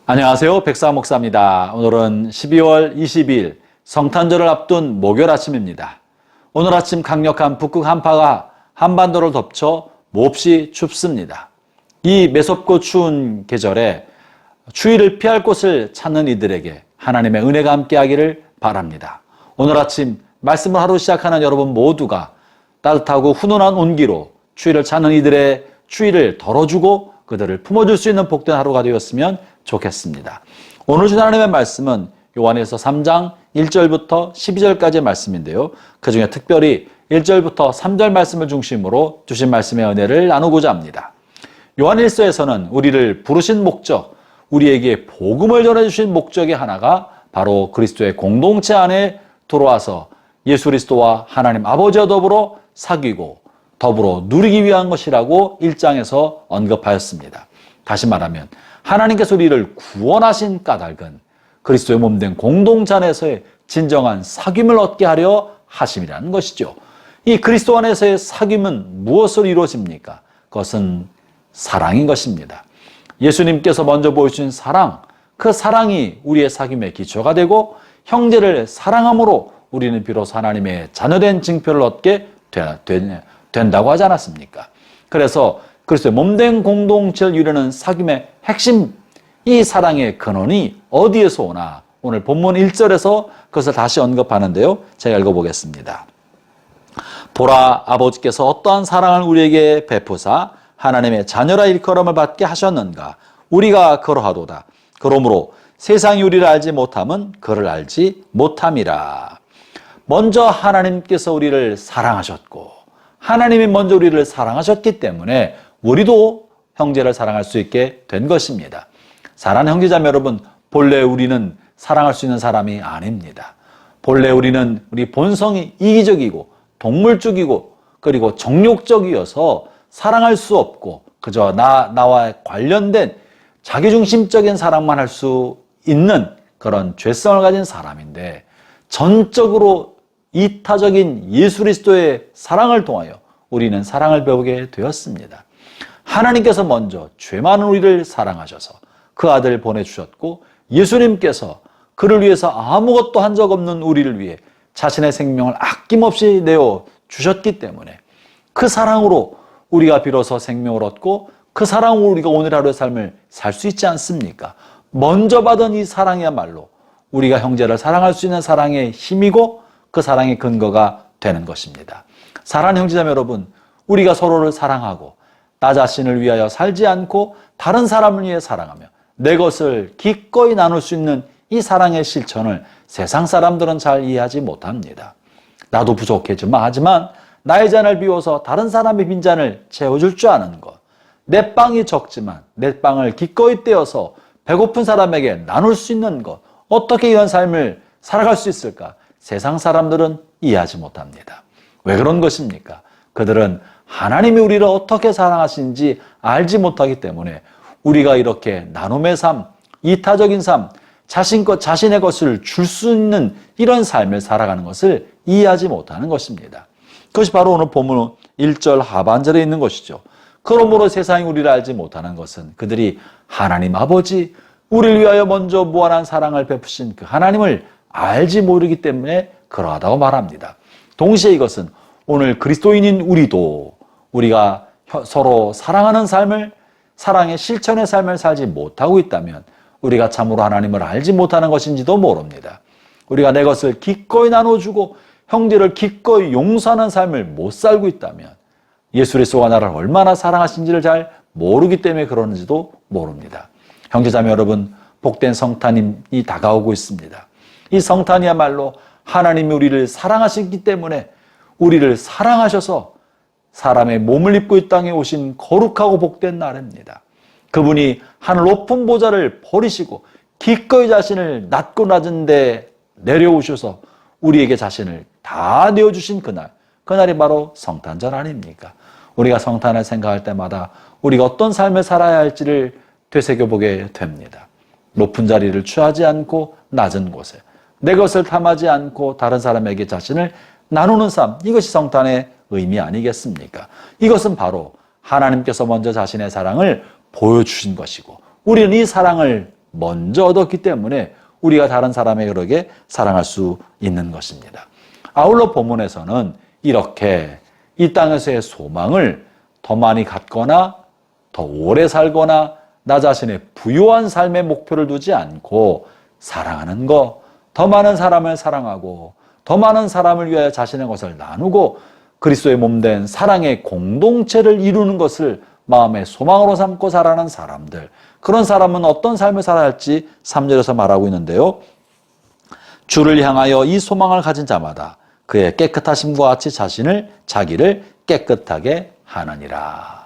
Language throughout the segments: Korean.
안녕하세요. 백사 목사입니다. 오늘은 12월 20일 성탄절을 앞둔 목요일 아침입니다. 오늘 아침 강력한 북극 한파가 한반도를 덮쳐 몹시 춥습니다. 이 매섭고 추운 계절에 추위를 피할 곳을 찾는 이들에게 하나님의 은혜가 함께하기를 바랍니다. 오늘 아침 말씀을 하루 시작하는 여러분 모두가 따뜻하고 훈훈한 온기로 추위를 찾는 이들의 추위를 덜어주고 그들을 품어줄 수 있는 복된 하루가 되었으면 좋겠습니다. 오늘 주신 하나님의 말씀은 요한에서 3장 1절부터 12절까지의 말씀인데요. 그 중에 특별히 1절부터 3절 말씀을 중심으로 주신 말씀의 은혜를 나누고자 합니다. 요한일서에서는 우리를 부르신 목적, 우리에게 복음을 전해주신 목적의 하나가 바로 그리스도의 공동체 안에 들어와서 예수 그리스도와 하나님 아버지와 더불어 사귀고 더불어 누리기 위한 것이라고 1장에서 언급하였습니다. 다시 말하면 하나님께서 우리를 구원하신 까닭은 그리스도의 몸된 공동체 안에서의 진정한 사귐을 얻게 하려 하심이라는 것이죠. 이 그리스도 안에서의 사귐은 무엇으로 이루어집니까? 그것은 사랑인 것입니다. 예수님께서 먼저 보여주신 사랑, 그 사랑이 우리의 사귐의 기초가 되고 형제를 사랑함으로 우리는 비로소 하나님의 자녀된 징표를 얻게 된다고 하지 않았습니까? 그래서 그리스도의 몸된 공동체를 이루는 사귐의 핵심, 이 사랑의 근원이 어디에서 오나? 오늘 본문 1절에서 그것을 다시 언급하는데요. 제가 읽어보겠습니다. 보라, 아버지께서 어떠한 사랑을 우리에게 베푸사 하나님의 자녀라 일컬음을 받게 하셨는가? 우리가 그러하도다. 그러므로 세상이 우리를 알지 못함은 그를 알지 못함이라. 먼저 하나님께서 우리를 사랑하셨고 하나님이 먼저 우리를 사랑하셨기 때문에 우리도 형제를 사랑할 수 있게 된 것입니다. 사랑하는 형제자매 여러분, 본래 우리는 사랑할 수 있는 사람이 아닙니다. 본래 우리는 우리 본성이 이기적이고 동물적이고 그리고 정욕적이어서 사랑할 수 없고 그저 나와 관련된 자기중심적인 사랑만 할 수 있는 그런 죄성을 가진 사람인데 전적으로 이타적인 예수 그리스도의 사랑을 통하여 우리는 사랑을 배우게 되었습니다. 하나님께서 먼저 죄 많은 우리를 사랑하셔서 그 아들을 보내주셨고 예수님께서 그를 위해서 아무것도 한 적 없는 우리를 위해 자신의 생명을 아낌없이 내어주셨기 때문에 그 사랑으로 우리가 비로소 생명을 얻고 그 사랑으로 우리가 오늘 하루의 삶을 살 수 있지 않습니까? 먼저 받은 이 사랑이야말로 우리가 형제를 사랑할 수 있는 사랑의 힘이고 그 사랑의 근거가 되는 것입니다. 사랑하는 형제자매 여러분, 우리가 서로를 사랑하고 나 자신을 위하여 살지 않고 다른 사람을 위해 사랑하며 내 것을 기꺼이 나눌 수 있는 이 사랑의 실천을 세상 사람들은 잘 이해하지 못합니다. 나도 부족하지만 나의 잔을 비워서 다른 사람의 빈잔을 채워줄 줄 아는 것, 내 빵이 적지만 내 빵을 기꺼이 떼어서 배고픈 사람에게 나눌 수 있는 것, 어떻게 이런 삶을 살아갈 수 있을까? 세상 사람들은 이해하지 못합니다. 왜 그런 것입니까? 그들은 하나님이 우리를 어떻게 사랑하시는지 알지 못하기 때문에 우리가 이렇게 나눔의 삶, 이타적인 삶, 자신의 것을 줄 수 있는 이런 삶을 살아가는 것을 이해하지 못하는 것입니다. 그것이 바로 오늘 본문 1절 하반절에 있는 것이죠. 그러므로 세상이 우리를 알지 못하는 것은 그들이 하나님 아버지, 우리를 위하여 먼저 무한한 사랑을 베푸신 그 하나님을 알지 모르기 때문에 그러하다고 말합니다. 동시에 이것은 오늘 그리스도인인 우리도 우리가 서로 사랑하는 삶을, 사랑의 실천의 삶을 살지 못하고 있다면 우리가 참으로 하나님을 알지 못하는 것인지도 모릅니다. 우리가 내 것을 기꺼이 나눠주고 형제를 기꺼이 용서하는 삶을 못 살고 있다면 예수 그리스도가 나를 얼마나 사랑하신지를 잘 모르기 때문에 그러는지도 모릅니다. 형제자매 여러분, 복된 성탄이 다가오고 있습니다. 이 성탄이야말로 하나님이 우리를 사랑하시기 때문에 우리를 사랑하셔서 사람의 몸을 입고 이 땅에 오신 거룩하고 복된 날입니다. 그분이 하늘 높은 보좌를 버리시고 기꺼이 자신을 낮고 낮은 데 내려오셔서 우리에게 자신을 다 내어주신 그날이 바로 성탄절 아닙니까? 우리가 성탄을 생각할 때마다 우리가 어떤 삶을 살아야 할지를 되새겨보게 됩니다. 높은 자리를 취하지 않고 낮은 곳에 내 것을 탐하지 않고 다른 사람에게 자신을 나누는 삶, 이것이 성탄의 의미 아니겠습니까? 이것은 바로 하나님께서 먼저 자신의 사랑을 보여주신 것이고 우리는 이 사랑을 먼저 얻었기 때문에 우리가 다른 사람에게 그렇게 사랑할 수 있는 것입니다. 아울러 본문에서는 이렇게 이 땅에서의 소망을 더 많이 갖거나 더 오래 살거나 나 자신의 부유한 삶의 목표를 두지 않고 사랑하는 것, 더 많은 사람을 사랑하고 더 많은 사람을 위하여 자신의 것을 나누고 그리스도의 몸된 사랑의 공동체를 이루는 것을 마음의 소망으로 삼고 살아가는 사람들, 그런 사람은 어떤 삶을 살아야 할지 3절에서 말하고 있는데요. 주를 향하여 이 소망을 가진 자마다 그의 깨끗하심과 같이 자기를 깨끗하게 하느니라.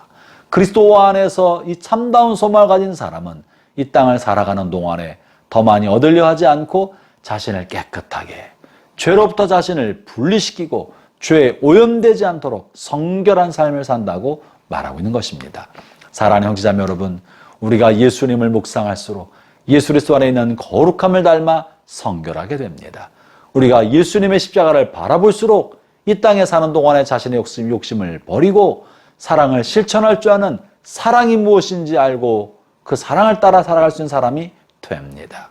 그리스도 안에서 이 참다운 소망을 가진 사람은 이 땅을 살아가는 동안에 더 많이 얻으려 하지 않고 자신을 깨끗하게, 죄로부터 자신을 분리시키고 죄에 오염되지 않도록 성결한 삶을 산다고 말하고 있는 것입니다. 사랑하는 형제자매 여러분, 우리가 예수님을 묵상할수록 예수 그리스도 안에 있는 거룩함을 닮아 성결하게 됩니다. 우리가 예수님의 십자가를 바라볼수록 이 땅에 사는 동안에 자신의 욕심을 버리고 사랑을 실천할 줄 아는 사랑이 무엇인지 알고 그 사랑을 따라 살아갈 수 있는 사람이 됩니다.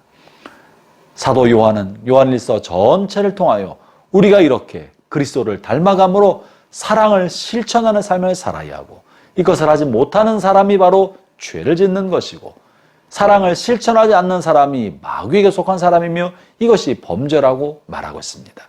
사도 요한은 요한일서 전체를 통하여 우리가 이렇게 그리스도를 닮아감으로 사랑을 실천하는 삶을 살아야 하고, 이것을 하지 못하는 사람이 바로 죄를 짓는 것이고, 사랑을 실천하지 않는 사람이 마귀에게 속한 사람이며 이것이 범죄라고 말하고 있습니다.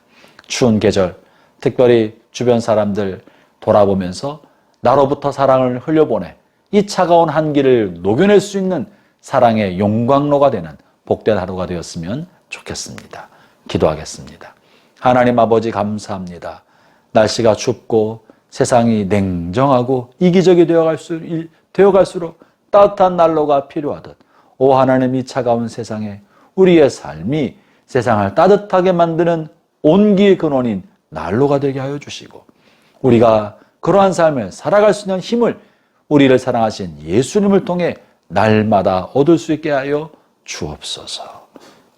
추운 계절, 특별히 주변 사람들 돌아보면서 나로부터 사랑을 흘려보내 이 차가운 한기를 녹여낼 수 있는 사랑의 용광로가 되는 복된 하루가 되었으면 좋겠습니다. 기도하겠습니다. 하나님 아버지 감사합니다. 날씨가 춥고 세상이 냉정하고 이기적이 되어갈수록 따뜻한 난로가 필요하듯, 오 하나님, 이 차가운 세상에 우리의 삶이 세상을 따뜻하게 만드는 온기의 근원인 난로가 되게 하여 주시고, 우리가 그러한 삶을 살아갈 수 있는 힘을 우리를 사랑하신 예수님을 통해 날마다 얻을 수 있게 하여 주옵소서.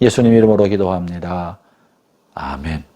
예수님 이름으로 기도합니다. 아멘.